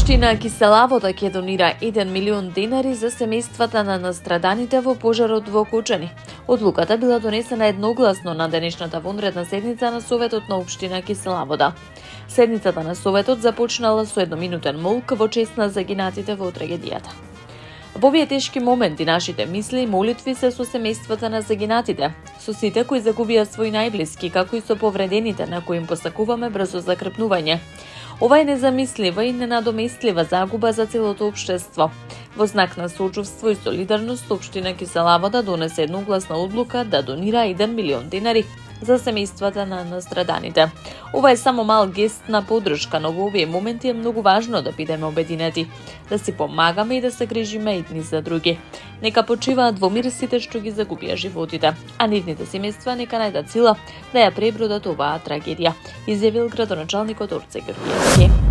Општина Киселавода ќе донира 1 милион денари за семејствата на настраданите во пожарот во Кучани. Одлуката била донесена едногласно на денешната вонредна седница на Советот на Општина Киселавода. Седницата на Советот започнала со едноминутен молк во чест на загинатите во трагедијата. Во овие тешки моменти нашите мисли и молитви се со семејствата на загинатите, со сите кои загубија свои најблиски, како и со повредените на кои им посакуваме брзо закрепнување. Ова е незамислива и ненадоместлива загуба за целото општество. Во знак на сочувство и солидарност, Општина Киселавода донесе едногласна одлука да донира 1 милион денари за семејствата на настраданите. Ова е само мал гест на поддршка, но во овие моменти е многу важно да бидеме обединети, да си помагаме и да се грижиме едни за други. Нека почиваат во мир сите што ги загубија животите, а нивните семејства нека најдат сила да ја пребродат оваа трагедија, изјавил градоначалникот Орце Георгиевски.